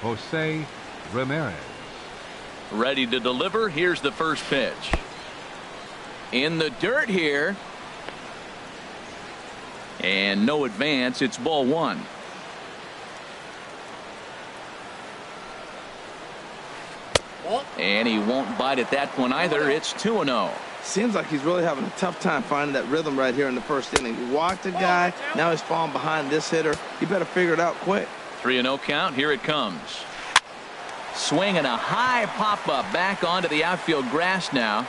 Jose Ramirez. Ready to deliver. Here's the first pitch. In the dirt here. And no advance. It's ball one. And he won't bite at that one either. It's 2-0. Seems like he's really having a tough time finding that rhythm right here in the first inning. He walked a guy. Now he's falling behind this hitter. You better figure it out quick. 3-0 count. Here it comes. Swing and a high pop-up back onto the outfield grass now.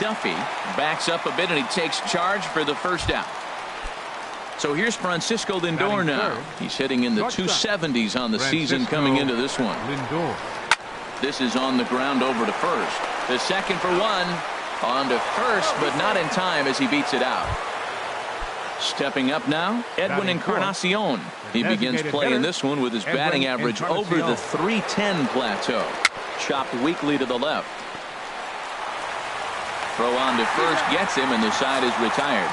Duffy backs up a bit and he takes charge for the first out. So here's Francisco Lindor now. He's hitting in the 270s on the season coming into this one. Lindor. This is on the ground over to first. The second for one. On to first, but not in time as he beats it out. Stepping up now, Edwin Encarnacion. He begins playing this one with his batting average over the .310 plateau. Chopped weakly to the left. Throw on to first gets him, and the side is retired.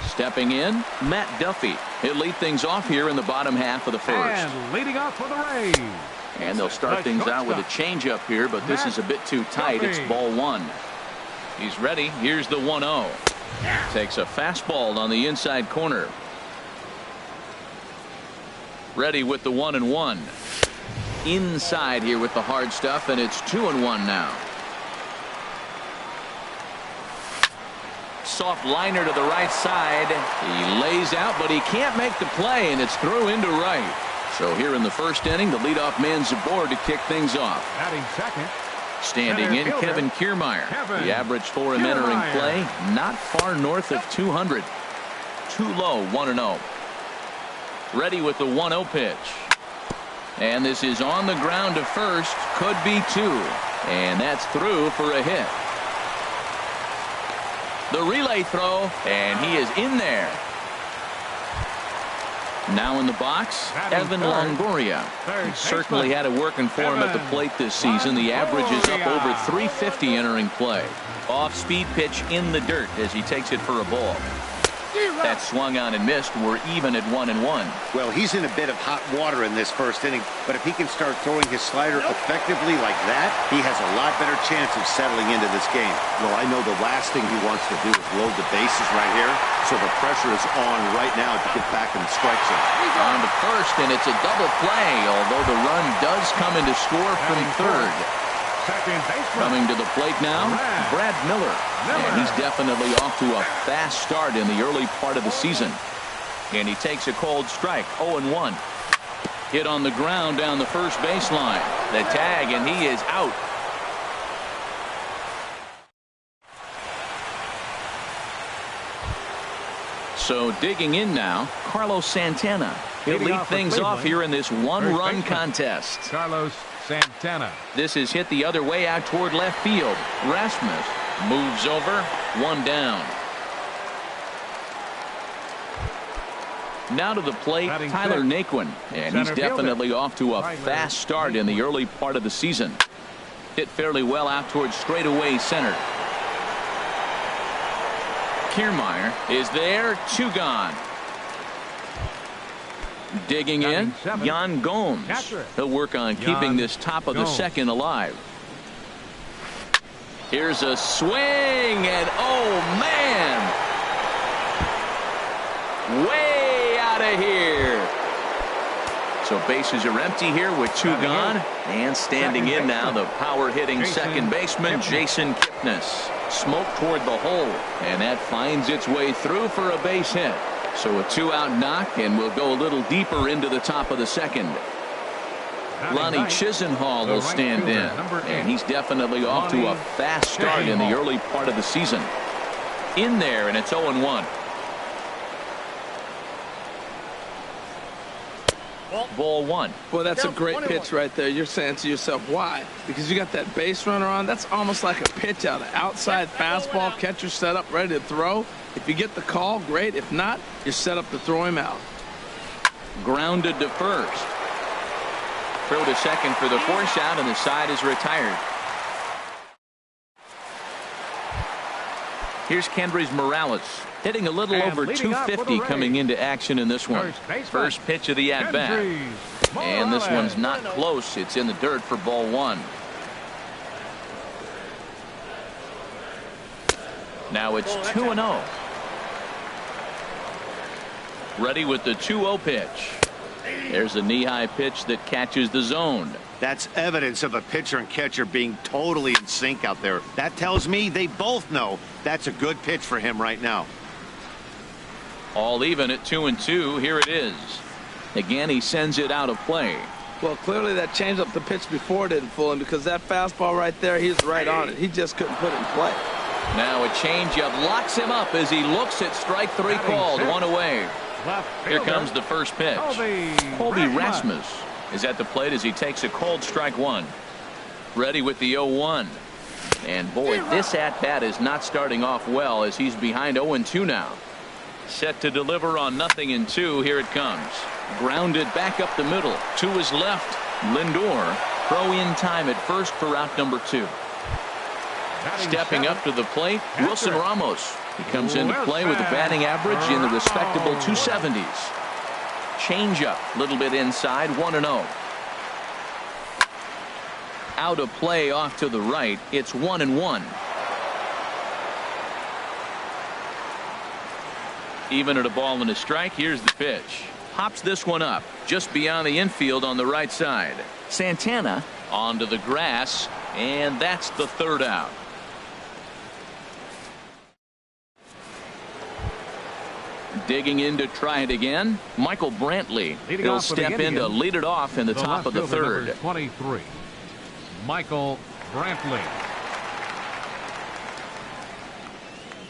Stepping in, Matt Duffy. He'll lead things off here in the bottom half of the first. And leading off for the Rays. And they'll start things out with a changeup here, but this is a bit too tight. It's ball one. He's ready. Here's the 1-0. Takes a fastball on the inside corner. Ready with the 1-1. Inside here with the hard stuff, and it's 2-1 now. Soft liner to the right side. He lays out, but he can't make the play, and it's through into right. So here in the first inning, the leadoff man's aboard to kick things off. Batting second. Standing in, Kevin Kiermaier. The average for him entering play, not far north of 200. Too low, 1-0. Ready with the 1-0 pitch. And this is on the ground to first. Could be two. And that's through for a hit. The relay throw, and he is in there. Now in the box, Evan Longoria. He certainly had it working for him at the plate this season. The average is up over 350 entering play. Off-speed pitch in the dirt as he takes it for a ball. That swung on and missed. We're even at 1-1. Well, he's in a bit of hot water in this first inning, but if he can start throwing his slider effectively like that, he has a lot better chance of settling into this game. Well, I know the last thing he wants to do is load the bases right here, so the pressure is on right now to get back in the strike zone. On to first, and it's a double play, although the run does come in to score from third. Coming to the plate now, Brad Miller. And he's definitely off to a fast start in the early part of the season. And he takes a cold strike, 0-1. Hit on the ground down the first baseline. The tag, and he is out. So digging in now, Carlos Santana. He'll lead things off here in this one-run contest. Carlos Santana. This is hit the other way out toward left field. Rasmus moves over, one down. Now to the plate, Tyler Naquin, and he's definitely off to a fast start in the early part of the season. Hit fairly well out towards straightaway center. Kiermaier is there, two gone. Digging in, Yan Gomes. He'll work on keeping this top of the second alive. Here's a swing, and oh man, way out of here. So bases are empty here with two gone, and standing in now, the power-hitting second baseman, Jason Kipnis. Smoke toward the hole, and that finds its way through for a base hit. So a two-out knock, and we'll go a little deeper into the top of the second. Lonnie Chisenhall will stand in, and he's definitely off to a fast start in the early part of the season. In there, and it's 0-1. Ball one. Boy, that's a great pitch right there. You're saying to yourself, why? Because you got that base runner on. That's almost like a pitch out. An outside fastball, catcher set up, ready to throw. If you get the call, great. If not, you're set up to throw him out. Grounded to first. Throw to second for the force out, and the side is retired. Here's Kendrys Morales. Hitting a little And over leading off for the 250 Rays. coming into action in this one. First baseman, First pitch of the at-bat. And this one's not close. It's in the dirt for ball one. Now it's 2-0. Ready with the 2-0 pitch. There's a knee-high pitch that catches the zone. That's evidence of a pitcher and catcher being totally in sync out there. That tells me they both know that's a good pitch for him right now. All even at 2-2. Here it is. Again, he sends it out of play. Well, clearly that changeup the pitch before didn't fool him, because that fastball right there, he's right on it. He just couldn't put it in play. Now a changeup locks him up as he looks at strike three called. One away. Here comes the first pitch. Colby Rasmus is at the plate as he takes a cold strike one. Ready with the 0-1. And boy, this at-bat is not starting off well as he's behind 0-2 now. Set to deliver on 0-2. Here it comes. Grounded back up the middle. To his left. Lindor. Throw in time at first for out number 2. Stepping up to the plate, Wilson Ramos. He comes into play with a batting average in the respectable 270s. Changeup, a little bit inside, 1-0. Out of play off to the right. It's 1-1. Even at a ball and a strike. Here's the pitch. Pops this one up just beyond the infield on the right side. Santana onto the grass, and that's the third out. Digging in to try it again, Michael Brantley. He'll step in to lead it off in the top of the third. 23. Michael Brantley.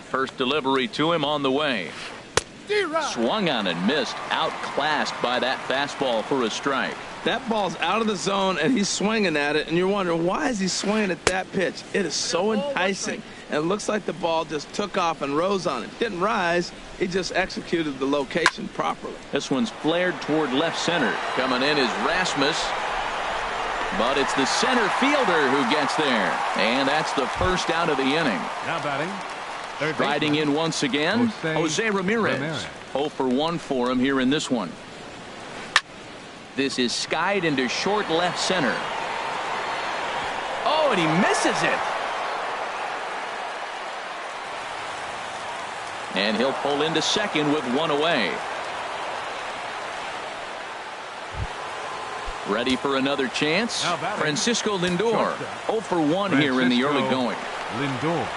First delivery to him on the way. Swung on and missed. Outclassed by that fastball for a strike. That ball's out of the zone, and he's swinging at it, and you're wondering, why is he swinging at that pitch? It is so enticing, and it looks like the ball just took off and rose on it. Didn't rise. He just executed the location properly. This one's flared toward left center. Coming in is Rasmus. But it's the center fielder who gets there. And that's the first out of the inning. Now batting. Riding in once again, Jose Ramirez. 0 for 1 for him here in this one. This is skied into short left center. Oh, and he misses it. And he'll pull into second with one away. Ready for another chance. Francisco Lindor. 0 for 1 here in the early going. Lindor.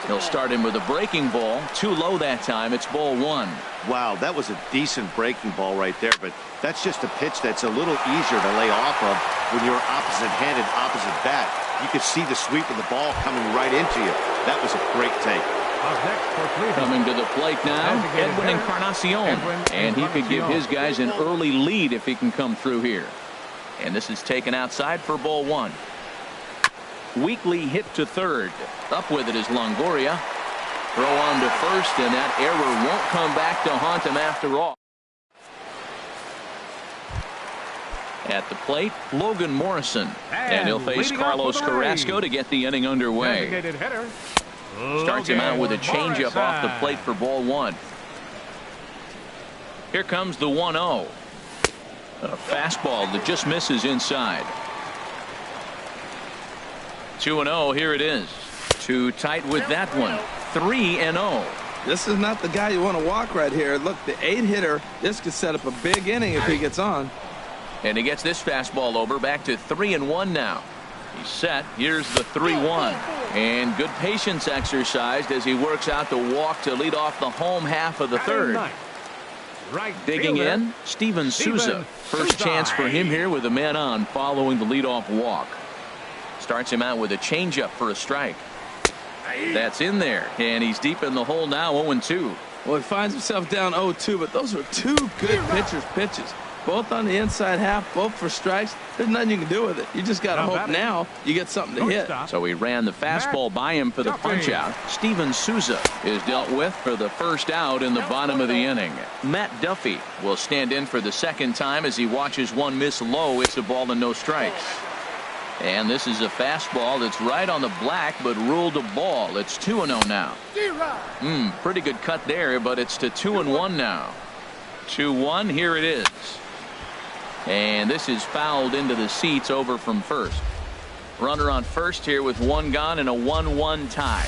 He'll start him with a breaking ball. Too low that time. It's ball 1. Wow, that was a decent breaking ball right there, but that's just a pitch that's a little easier to lay off of when you're opposite-handed, opposite bat. You could see the sweep of the ball coming right into you. That was a great take. Coming to the plate now, Edwin Encarnacion. And he could give his guys an early lead if he can come through here. And this is taken outside for ball 1. Weakly hit to third. Up with it is Longoria. Throw on to first, and that error won't come back to haunt him after all. At the plate, Logan Morrison. And he'll face Carlos Carrasco to get the inning underway. Starts him out with a changeup off the plate for ball 1. Here comes the 1-0. A fastball that just misses inside. 2-0. Here it is. Too tight with that one. 3-0. This is not the guy you want to walk right here. Look, the 8-hitter, this could set up a big inning if he gets on. And he gets this fastball over. Back to 3-1 now. He's set. Here's the 3-1. And good patience exercised as he works out the walk to lead off the home half of the third. Digging in, Steven Souza. First chance for him here with a man on following the leadoff walk. Starts him out with a changeup for a strike. That's in there, and he's deep in the hole now. 0-2. Well, he finds himself down 0-2, but those were two good pitches. Both on the inside half, both for strikes. There's nothing you can do with it. You just got to hope now you get something to hit. So he ran the fastball by him for the punch out. Steven Souza is dealt with for the first out in the bottom of the inning. Matt Duffy will stand in for the second time as he watches one miss low. It's a ball and no strikes. And this is a fastball that's right on the black, but ruled a ball. It's 2-0 now. Pretty good cut there, but it's to 2-1 now. 2-1, here it is. And this is fouled into the seats over from first. Runner on first here with one gone and a 1-1 tie.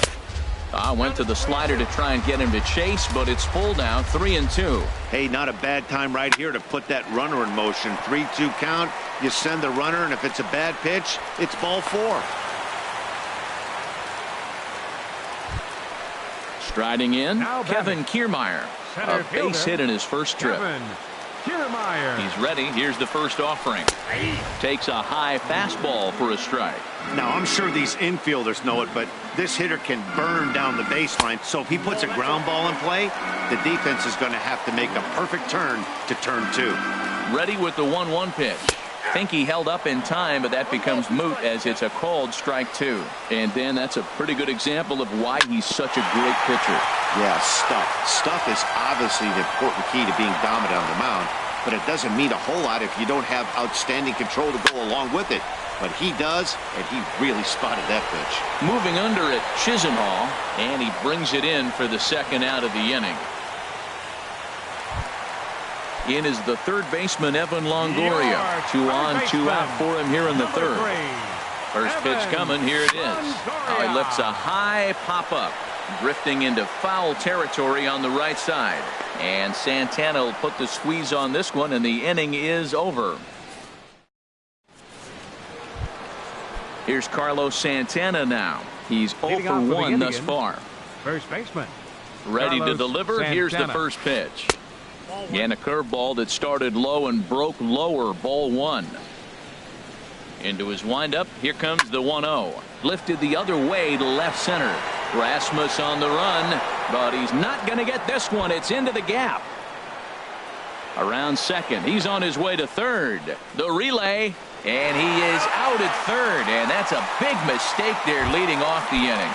Went to the slider to try and get him to chase, but it's full now, 3-2. Hey, not a bad time right here to put that runner in motion. 3-2 count. You send the runner, and if it's a bad pitch, it's ball 4. Striding in, Now Kevin Kiermaier. Center A base fielder, hit in his first trip. Kevin Kiermaier. He's ready. Here's the first offering. Takes a high fastball for a strike. Now, I'm sure these infielders know it, but this hitter can burn down the baseline. So if he puts a ground ball in play, the defense is going to have to make a perfect turn to turn 2. Ready with the 1-1 pitch. Think he held up in time, but that becomes moot as it's a called strike 2. And Dan, that's a pretty good example of why he's such a great pitcher. Yeah, stuff is obviously the important key to being dominant on the mound, but it doesn't mean a whole lot if you don't have outstanding control to go along with it. But he does, and he really spotted that pitch. Moving under at Chisenhall, and he brings it in for the second out of the inning. In is the third baseman, Evan Longoria. 2 on, 2 out for him here in the third. First pitch coming, here it is. He lifts a high pop-up, drifting into foul territory on the right side. And Santana will put the squeeze on this one, and the inning is over. Here's Carlos Santana now. He's 0 for 1 thus far. First baseman. Ready to Carlos deliver. Santana. Here's the first pitch. And a curveball that started low and broke lower. Ball 1. Into his windup. Here comes the 1-0. Lifted the other way to left center. Rasmus on the run, but he's not going to get this one. It's into the gap. Around second. He's on his way to third. The relay. And he is out at third, and that's a big mistake there leading off the inning.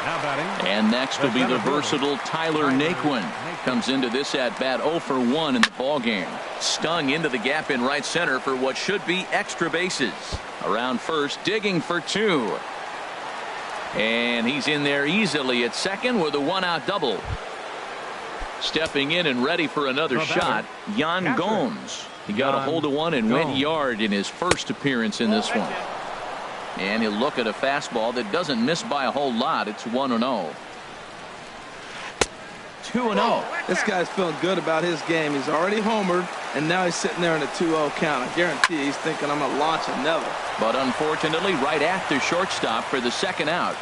Now batting. And next will be the versatile Tyler Naquin. Comes into this at bat 0 for 1 in the ball game. Stung into the gap in right center for what should be extra bases. Around first, digging for 2. And he's in there easily at second with a 1-out double. Stepping in and ready for another shot, Yan Gomes. He got a hold of one and went yard in his first appearance in this one. And he'll look at a fastball that doesn't miss by a whole lot. It's 1-0. 2-0. This guy's feeling good about his game. He's already homered, and now he's sitting there in a 2-0 count. I guarantee he's thinking, I'm going to launch another. But unfortunately, right after shortstop for the second out.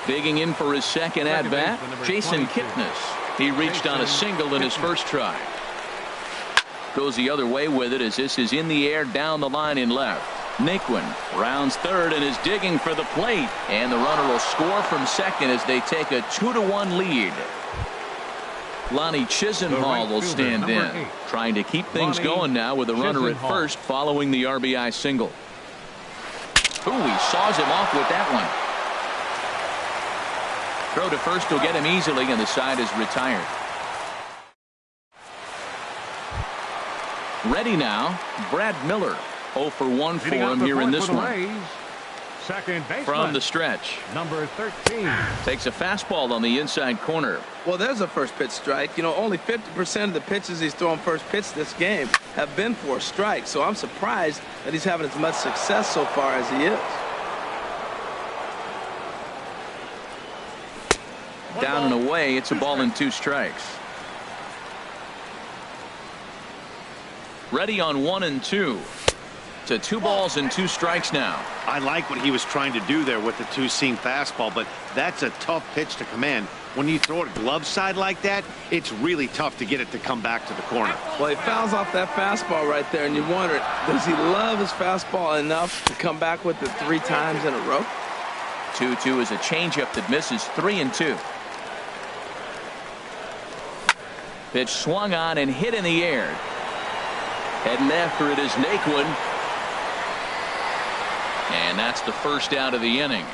Digging in for his second at-bat, Jason Kipnis. He reached on a single in his first try. Goes the other way with it as this is in the air down the line in left. Naquin rounds third and is digging for the plate. And the runner will score from second as they take a 2-1 lead. Lonnie Chisenhall will stand in, trying to keep things going now with a runner at first following the RBI single. Ooh, he saws him off with that one. Throw to first will get him easily, and the side is retired. Ready now, Brad Miller. 0 for 1 for him here in this one. Second baseman. From the stretch. Number 13. Takes a fastball on the inside corner. Well, there's a first pitch strike. You know, only 50% of the pitches he's throwing first pitch this game have been for a strike. So I'm surprised that he's having as much success so far as he is. Down and away, it's a ball and 2 strikes. Ready on 1 and 2. To 2 balls and 2 strikes now. I like what he was trying to do there with the 2-seam fastball, but that's a tough pitch to command. When you throw it glove side like that, it's really tough to get it to come back to the corner. Well, he fouls off that fastball right there, and you wonder, does he love his fastball enough to come back with it 3 times in a row? 2-2 is a changeup that misses. 3-2. Pitch swung on and hit in the air. Heading after it is Naquin. And that's the first out of the inning.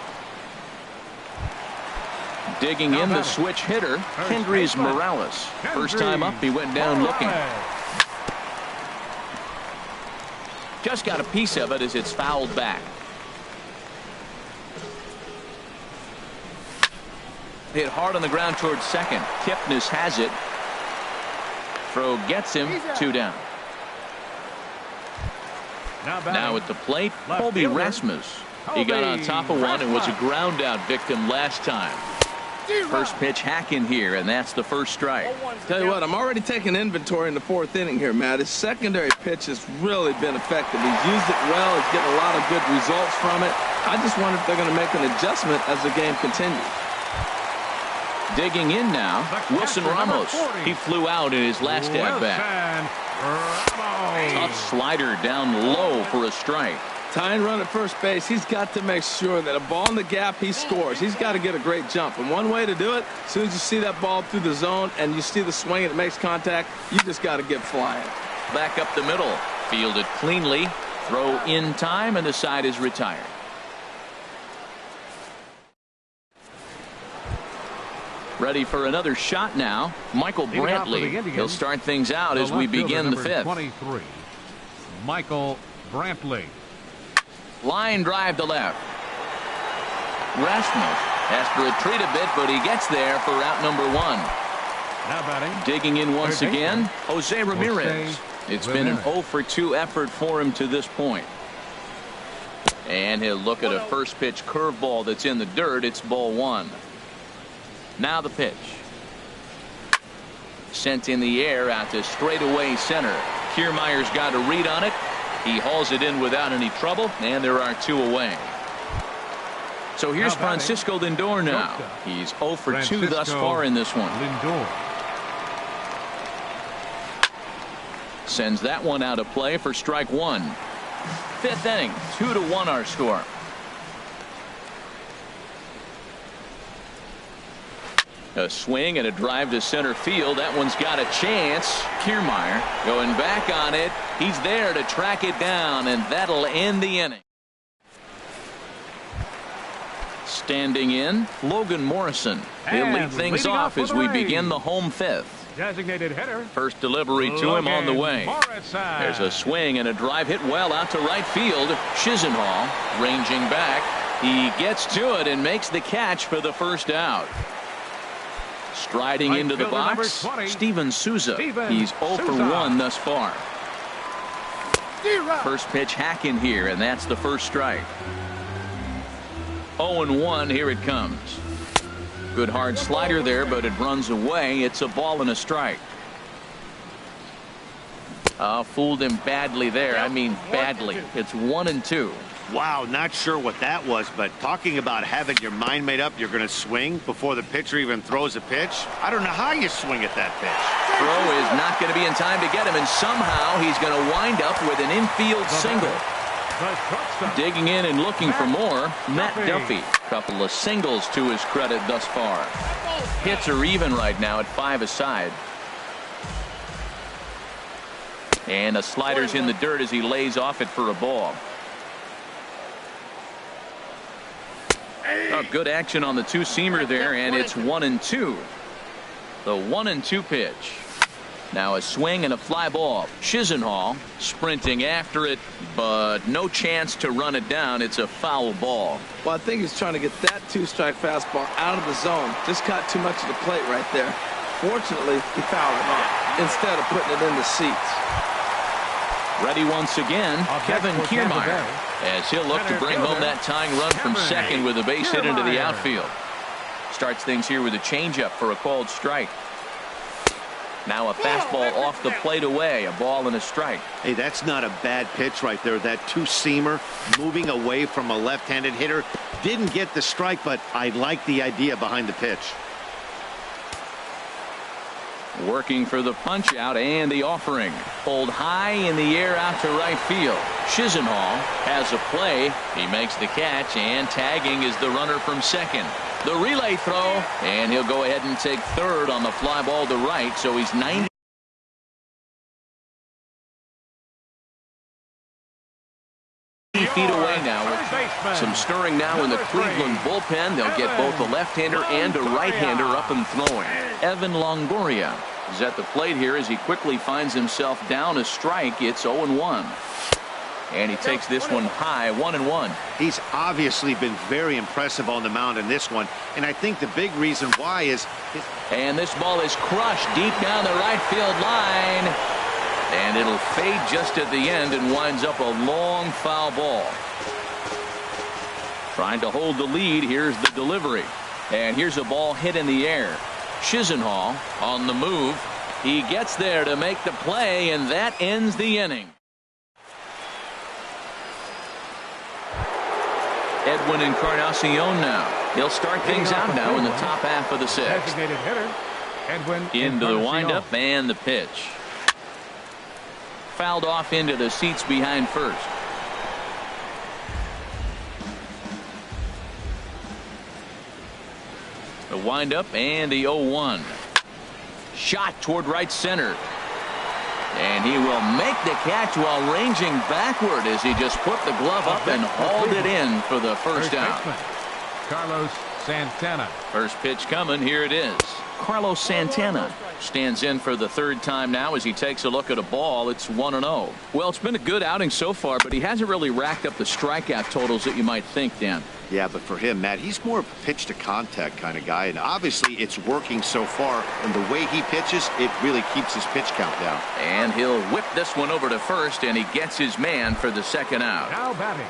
Digging in the switch hitter, Kendrys Morales. First time up, he went down looking. Just got a piece of it as it's fouled back. Hit hard on the ground towards second. Kipnis has it. Throw gets him. 2 down. Now at the plate, Colby Rasmus. He got on top of one and was a ground out victim last time. First pitch hack in here, and that's the first strike. Tell you what, I'm already taking inventory in the 4th inning here, Matt. His secondary pitch has really been effective. He's used it well. He's getting a lot of good results from it. I just wonder if they're going to make an adjustment as the game continues. Digging in now, Wilson Ramos. He flew out in his last at-bat. Tough slider down low for a strike. Tying run at first base, he's got to make sure that a ball in the gap, he scores. He's got to get a great jump. And one way to do it, as soon as you see that ball through the zone and you see the swing and it makes contact, you just got to get flying. Back up the middle. Fielded cleanly. Throw in time, and the side is retired. Ready for another shot now. Michael Brantley. He'll start things out as we begin the 5th. 23. Michael Brantley. Line drive to left. Rasmus has to retreat a bit, but he gets there for out number 1. Now batting. Digging in once again, Jose Ramirez. It's been an 0 for 2 effort for him to this point. And he'll look at a first pitch curveball that's in the dirt. It's ball 1. Now the pitch. Sent in the air out to straightaway center. Kiermaier's got a read on it. He hauls it in without any trouble, and there are 2 away. So here's Francisco Lindor now. He's 0 for 2 thus far in this one. Lindor. Sends that one out of play for strike 1. 5th inning, 2-1 our score. A swing and a drive to center field. That one's got a chance. Kiermaier going back on it. He's there to track it down, and that'll end the inning. Standing in, Logan Morrison. He'll lead things off as we begin the home 5th. Designated hitter. First delivery to him on the way. There's a swing and a drive hit well out to right field. Chisenhall ranging back. He gets to it and makes the catch for the first out. Striding into the box, Steven Souza. He's 0 for 1 thus far. First pitch hack in here, and that's the first strike. 0-1, here it comes. Good hard slider there, but it runs away. It's a ball and a strike. Fooled him badly there. I mean badly. It's 1-2. Wow, not sure what that was, but talking about having your mind made up, you're going to swing before the pitcher even throws a pitch. I don't know how you swing at that pitch. Throw is not going to be in time to get him, and somehow he's going to wind up with an infield single. Digging in and looking for more, Matt Duffy. Couple of singles to his credit thus far. Hits are even right now at 5 aside. And a slider's in the dirt as he lays off it for a ball. Oh, good action on the two-seamer there, and it's 1-2. The 1-2 pitch. Now a swing and a fly ball. Chisenhall sprinting after it, but no chance to run it down. It's a foul ball. Well, I think he's trying to get that 2-strike fastball out of the zone. Just caught too much of the plate right there. Fortunately, he fouled it off instead of putting it in the seats. Ready once again, Kevin Kiermaier, as he'll look to bring home that tying run from second with a base hit into the outfield. Starts things here with a changeup for a called strike. Now a fastball off the plate away, a ball and a strike. Hey, that's not a bad pitch right there. That two-seamer moving away from a left-handed hitter. Didn't get the strike, but I like the idea behind the pitch. Working for the punch out and the offering. Pulled high in the air out to right field. Chisenhall has a play. He makes the catch, and tagging is the runner from second. The relay throw, and he'll go ahead and take third on the fly ball to right, so he's 90 feet away now. Some stirring now in the Cleveland bullpen. They'll get both a left-hander and a right-hander up and throwing. Evan Longoria is at the plate here as he quickly finds himself down a strike. It's 0-1. And he takes this one high, 1-1. He's obviously been very impressive on the mound in this one. And I think the big reason why is... And this ball is crushed deep down the right field line. And it'll fade just at the end and winds up a long foul ball. Trying to hold the lead. Here's the delivery. And here's a ball hit in the air. Chisenhall on the move. He gets there to make the play, and that ends the inning. Edwin Encarnacion now. He'll start things out now in the top half of the sixth. Designated hitter, Edwin Into the Encarnacion. windup and the pitch. Fouled off into the seats behind first. The windup and the 0-1. Shot toward right center. And he will make the catch while ranging backward as he just put the glove up and hauled it in for the first out. Baseman, Carlos Santana. First pitch coming. Here it is. Carlos Santana stands in for the third time now as he takes a look at a ball. It's 1-0. Well, it's been a good outing so far, but he hasn't really racked up the strikeout totals that you might think, Dan. Yeah, but for him, Matt, he's more of a pitch to contact kind of guy, and obviously it's working so far, and the way he pitches, it really keeps his pitch count down. And he'll whip this one over to first, and he gets his man for the second out. Now batting.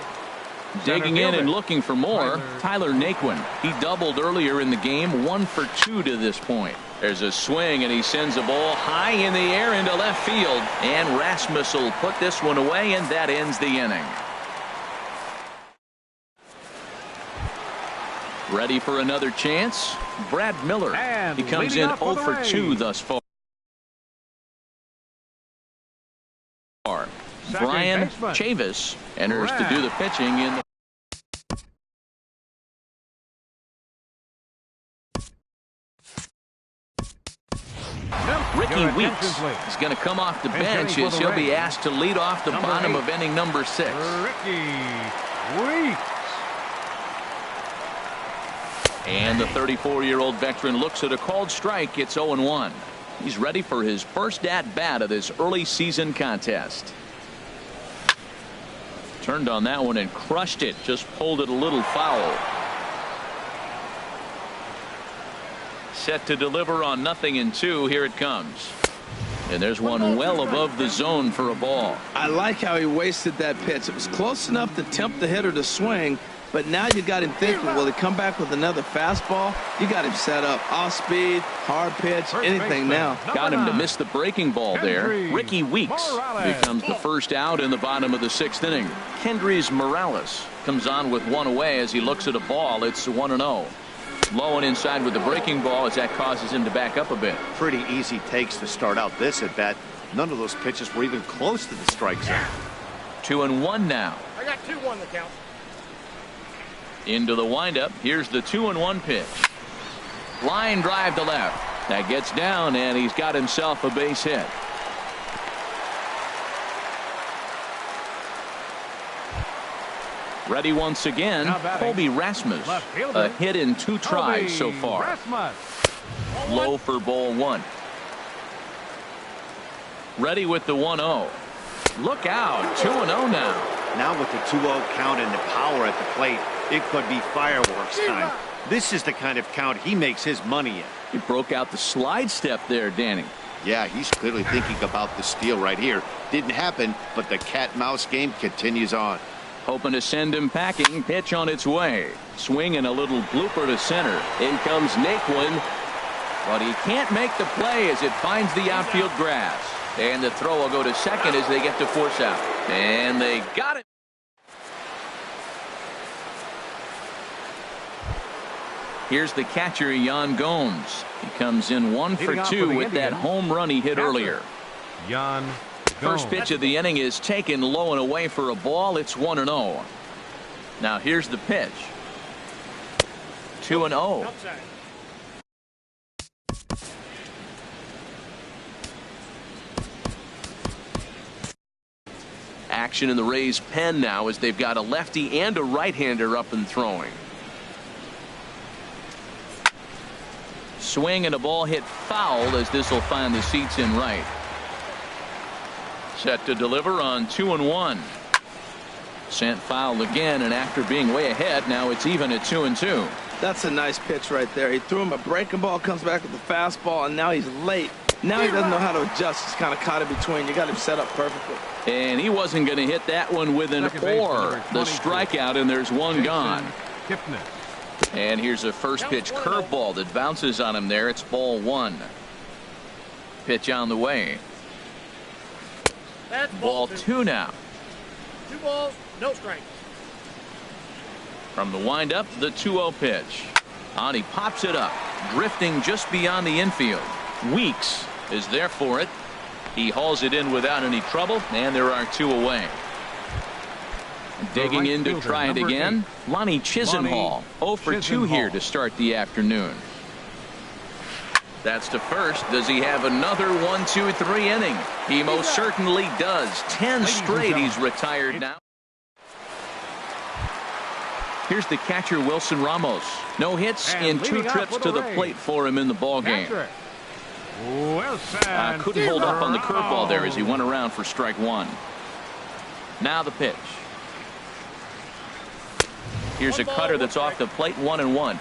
Digging in and looking for more, Tyler Naquin. He doubled earlier in the game, 1 for 2 to this point. There's a swing, and he sends a ball high in the air into left field, and Rasmus will put this one away, and that ends the inning. Ready for another chance? Brad Miller. And He comes leading in off 0 for the for 2 Rays. thus far. Second Brian baseman. Chavis enters to do the pitching in the Ricky Your Weeks attention, please. is going to come off the And bench hitting for as the he'll be Rays. asked to lead off the Number bottom 8. of inning number 6. Ricky Weeks. And the 34-year-old veteran looks at a called strike. It's 0-1. He's ready for his first at-bat of this early season contest. Turned on that one and crushed it. Just pulled it a little foul. Set to deliver on 0-2. Here it comes. And there's one well above the zone for a ball. I like how he wasted that pitch. It was close enough to tempt the hitter to swing, but now you got him thinking, will he come back with another fastball? You got him set up. Off speed, hard pitch, anything now. Got him to miss the breaking ball there. Ricky Weeks Morales. becomes the first out in the bottom of the 6th inning. Kendrys Morales comes on with one away as he looks at a ball. It's 1-0. Low and inside with the breaking ball as that causes him to back up a bit. Pretty easy takes to start out this at bat. None of those pitches were even close to the strike zone. 2-1 now. I got 2-1 the count. Into the windup. Here's the 2-1 pitch. Line drive to left. That gets down, and he's got himself a base hit. Ready once again, Now batting. Colby Rasmus. Left fielder. A hit in 2 tries so Colby far. Rasmus. Low for ball 1. Ready with the 1-0. Look out, 2-0 now. Now with the 2-0 count and the power at the plate, it could be fireworks time. This is the kind of count he makes his money in. He broke out the slide step there, Danny. Yeah, he's clearly thinking about the steal right here. Didn't happen, but the cat-mouse game continues on. Hoping to send him packing. Pitch on its way. Swing and a little blooper to center. In comes Naquin. But he can't make the play as it finds the outfield grass. And the throw will go to second as they get to force out. And they got it. Here's the catcher, Yan Gomes. He comes in 1 for Leading off 2 for the with that Indians, home run he hit catcher, earlier. Yan First Gomes. pitch of the inning is taken low and away for a ball. It's 1-0. Now here's the pitch. 2-0. Outside. Action in the Rays' pen now as they've got a lefty and a right-hander up and throwing. Swing and a ball hit foul as this will find the seats in right. Set to deliver on 2-1. Sent foul again, and after being way ahead, now it's even at 2-2. That's a nice pitch right there. He threw him a breaking ball, comes back with the fastball, and now he's late. Now he doesn't know how to adjust. He's kind of caught in between. You got him set up perfectly. And he wasn't going to hit that one with an or. The strikeout, and there's one gone. And here's a first pitch curveball that bounces on him there. It's ball one. Pitch on the way. That's Ball two now. 2 balls, no strike. From the windup, the 2-0 pitch. On he pops it up, drifting just beyond the infield. Weeks is there for it. He hauls it in without any trouble, and there are 2 away. Digging in to try it again, Lonnie Chisenhall. 0 for 2 here to start the afternoon. That's to first. Does he have another 1-2-3 inning? He most certainly does. 10 straight. He's retired now. Here's the catcher, Wilson Ramos. No hits in 2 trips to the plate for him in the ballgame. Couldn't hold up on the curveball there as he went around for strike one. Now the pitch. Here's a cutter that's off the plate, 1-1.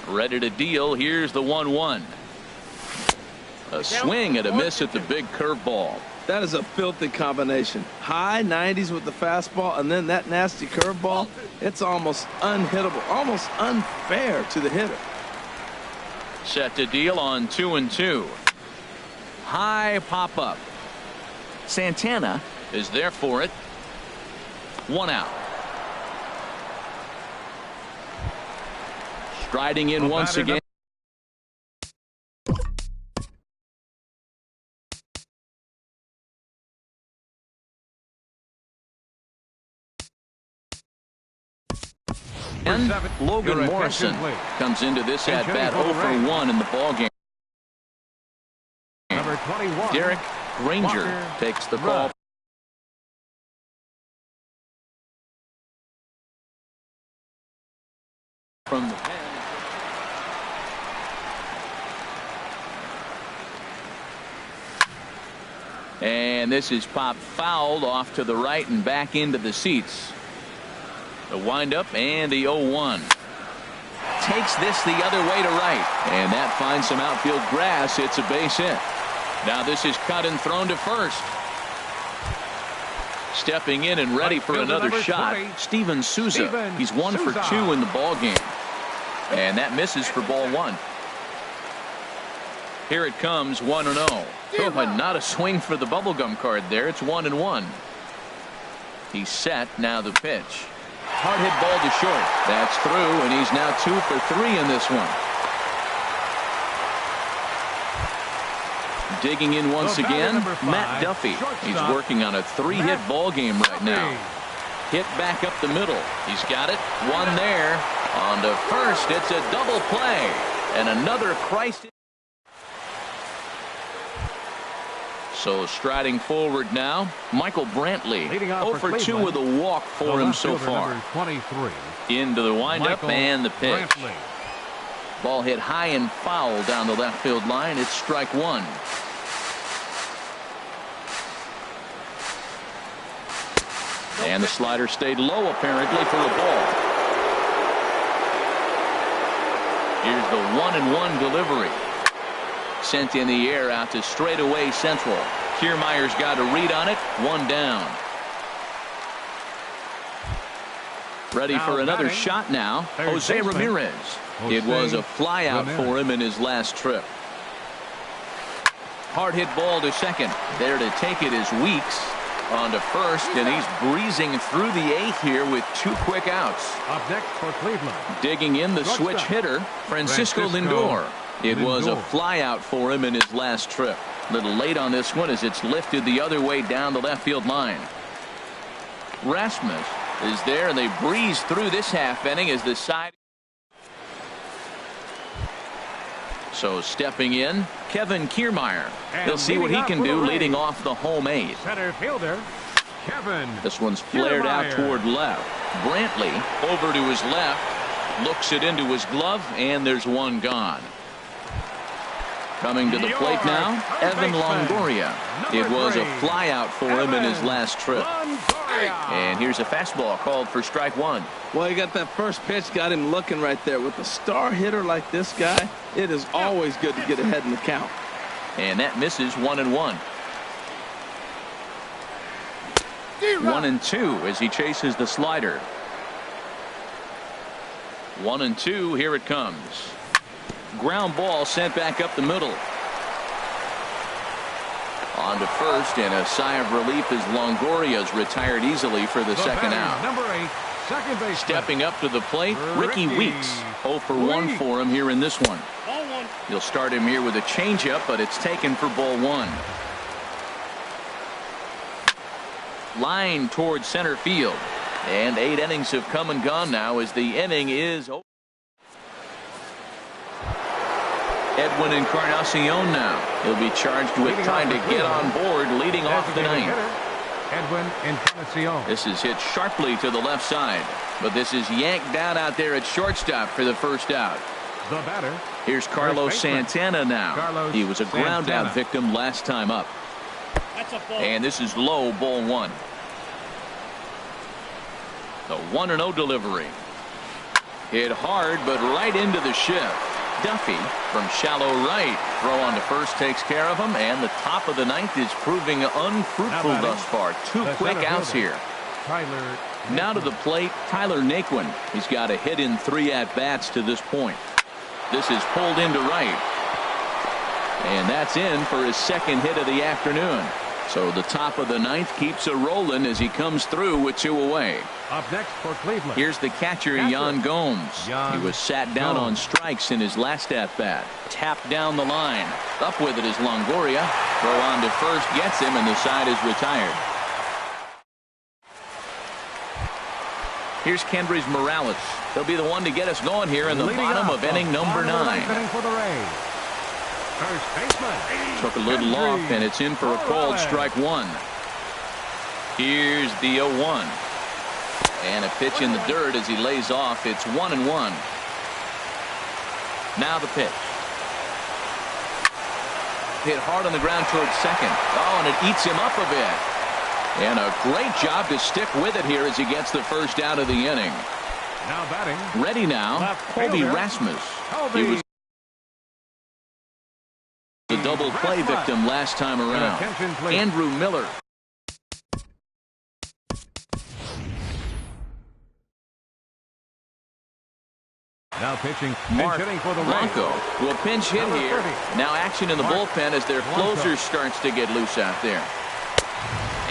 Ready to deal. Here's the 1-1. A swing and a miss at the big curveball. That is a filthy combination. High 90s with the fastball, and then that nasty curveball. It's almost unhittable, almost unfair to the hitter. Set to deal on 2-2. High pop up. Santana is there for it. 1 out. Striding in once again. And Logan Morrison comes into this at bat 0 for 1 in the ballgame. Derek Granger takes the call. From the pen. And this is popped fouled off to the right and back into the seats. The windup and the 0-1. Takes this the other way to right. And that finds some outfield grass. It's a base hit. Now this is cut and thrown to first. Stepping in and ready for another shot, Steven Souza. He's 1 for 2 in the ball game. And that misses for ball 1. Here it comes, 1-0. Oh, not a swing for the bubblegum card there. It's 1-1. He's set. Now the pitch. Hard hit ball to short. That's through, and he's now 2 for 3 in this one. Digging in once again, Matt Duffy. He's working on a 3-hit ball game right now. Hit back up the middle. He's got it. 1 there. On to first. It's a double play. And another crisis. So striding forward now, Michael Brantley. 0 for 2 with a walk for him so far. Into the windup and the pitch. Ball hit high and foul down the left field line. It's strike 1. And the slider stayed low apparently for the ball. Here's the 1-1 delivery. Sent in the air out to straightaway central. Kiermaier's got a read on it. 1 down. Ready for another shot now. Jose Ramirez. It was a fly out for him in his last trip. Hard hit ball to second. There to take it is Weeks. On to first, and he's breezing through the 8th here with 2 quick outs. Up next for Cleveland. Digging in the switch hitter, Francisco Lindor. It was a fly out for him in his last trip. A little late on this one as it's lifted the other way down the left field line. Rasmus is there, and they breeze through this half inning as the side. So stepping in, Kevin Kiermaier. He'll see what he can do leading off the home 8th. Center fielder, Kevin. This one's flared out toward left. Brantley over to his left. Looks it into his glove, and there's 1 gone. Coming to the plate now, Evan Longoria. It was a flyout for him in his last trip. And here's a fastball called for strike one. Well, you got that first pitch, got him looking right there. With a star hitter like this guy, it is always good to get ahead in the count. And that misses 1-1. 1-2 as he chases the slider. 1-2, here it comes. Ground ball sent back up the middle. On to first, and a sigh of relief as Longoria's retired easily for the second out. Number 8, second base. Stepping up to the plate, Ricky Weeks. 0 for 1 for him here in this one. He'll start him here with a changeup, but it's taken for ball 1. Line towards center field. And 8 innings have come and gone now as the inning is over. Edwin Encarnacion now. He'll be charged with trying to get on board, leading off the ninth. Edwin Encarnacion. This is hit sharply to the left side, but this is yanked down out there at shortstop for the first out. The batter. Here's Carlos Santana now. He was a ground out victim last time up. And this is low, ball 1. The 1-0 delivery. Hit hard, but right into the shift. Duffy from shallow right. Throw on to first takes care of him, and the top of the ninth is proving unfruitful thus far. 2 quick outs here. Now to the plate, Tyler Naquin. He's got a hit in 3 at-bats to this point. This is pulled into right. And that's in for his second hit of the afternoon. So the top of the ninth keeps a rolling as he comes through with 2 away. Up next for Cleveland. Here's the catcher, Yan Gomes. He was sat down on strikes in his last at-bat. Tapped down the line. Up with it is Longoria. Throw on to first gets him, and the side is retired. Here's Kendrys Morales. He'll be the one to get us going here in the bottom of inning number 9. For the Rays. First baseman. Took a little off, and it's in for a called strike 1. Here's the 0-1. And a pitch in the dirt as he lays off. It's 1-1. Now the pitch. Hit hard on the ground towards second. Oh, and it eats him up a bit. And a great job to stick with it here as he gets the first out of the inning. Now batting. Ready now, Colby Rasmus. He was the double play victim last time around. Andrew Miller. Now pitching. Mark Hitting for the Blanco will pinch hit here. Now action in the bullpen as their closer starts to get loose out there.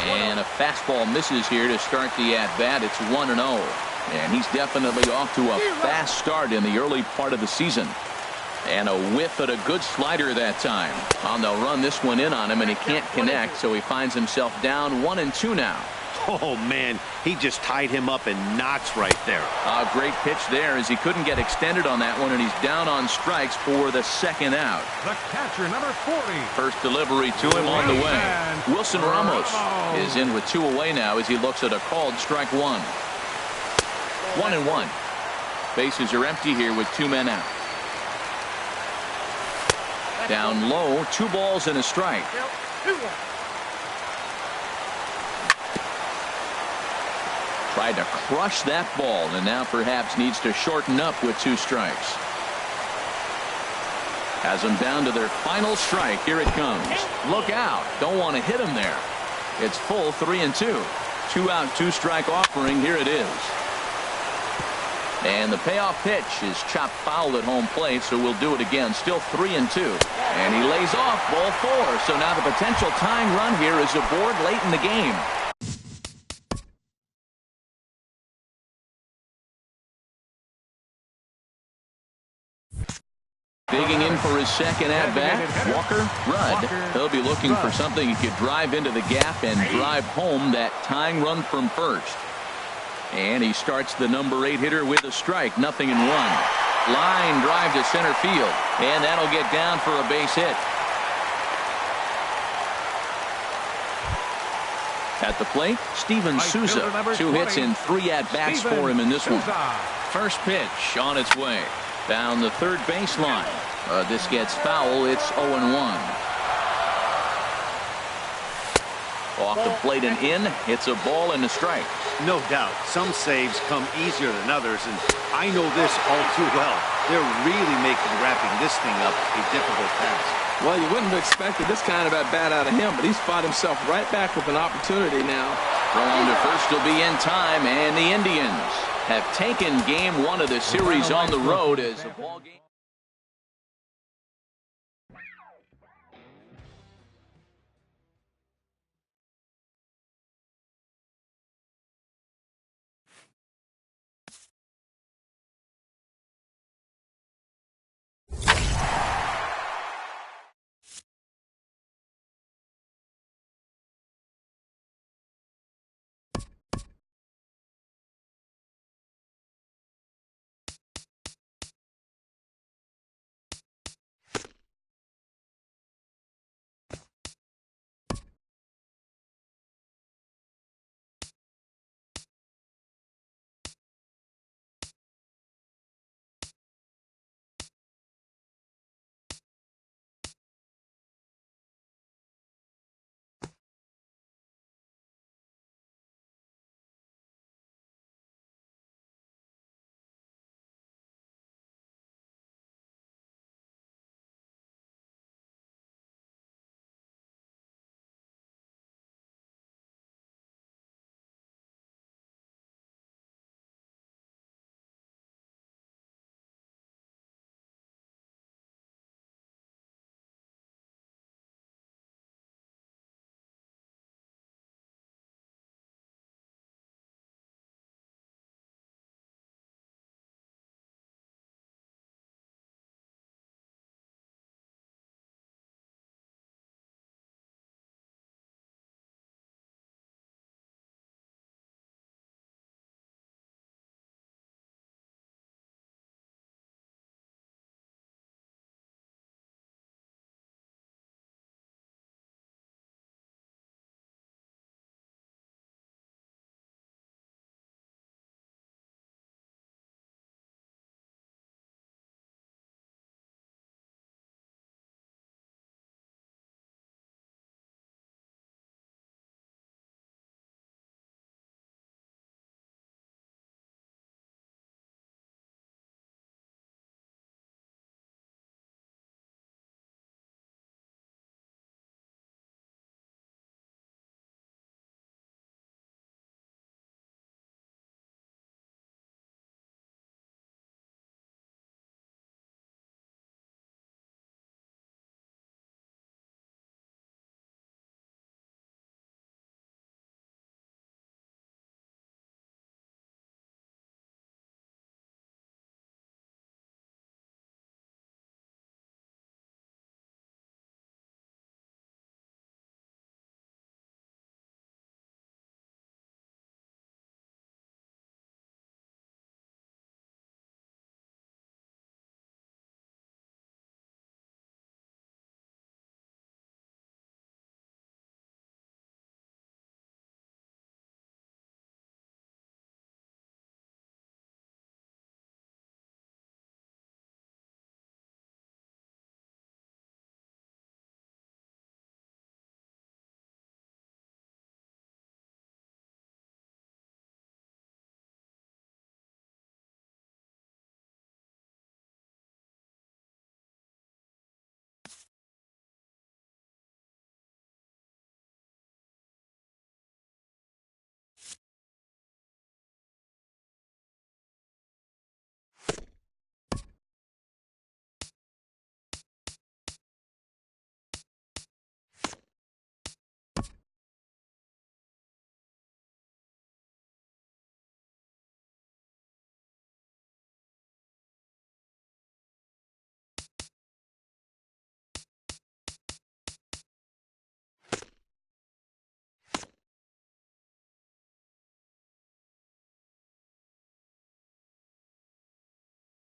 And a fastball misses here to start the at-bat. It's 1-0. And he's definitely off to a fast start in the early part of the season. And a whiff at a good slider that time. And they'll run this one in on him, and he can't connect, so he finds himself down 1-2 now. Oh, man, he just tied him up in knots right there. A great pitch there as he couldn't get extended on that one, and he's down on strikes for the second out. The catcher, number 40. First delivery to him on the way. Wilson Ramos is in with 2 away now as he looks at a called strike 1. 1-1. Bases are empty here with 2 men out. Down low, 2 balls and a strike. Tried to crush that ball, and now perhaps needs to shorten up with 2 strikes. Has them down to their final strike. Here it comes. Look out. Don't want to hit him there. It's full 3-2. 2 out, 2 strike offering. Here it is. And the payoff pitch is chopped foul at home plate, so we'll do it again. Still 3-2. And he lays off ball 4. So now the potential tying run here is aboard late in the game. Digging in for his second at-bat, Walker Rudd. He'll be looking for something he could drive into the gap and drive home that tying run from first. And he starts the number 8 hitter with a strike. 0-1. Line drive to center field. And that'll get down for a base hit. At the plate, Steven Souza. 2 hits and 3 at-bats for him in this one. First pitch on its way. Down the third baseline. This gets foul. It's 0-1. Off the plate and in. It's a ball and a strike. No doubt. Some saves come easier than others, and I know this all too well. They're really making wrapping this thing up a difficult task. Well, you wouldn't have expected this kind of at-bat out of him, but he's fought himself right back with an opportunity now. Throw on to first will be in time, and the Indians have taken game 1 of the series on the road as a ball game.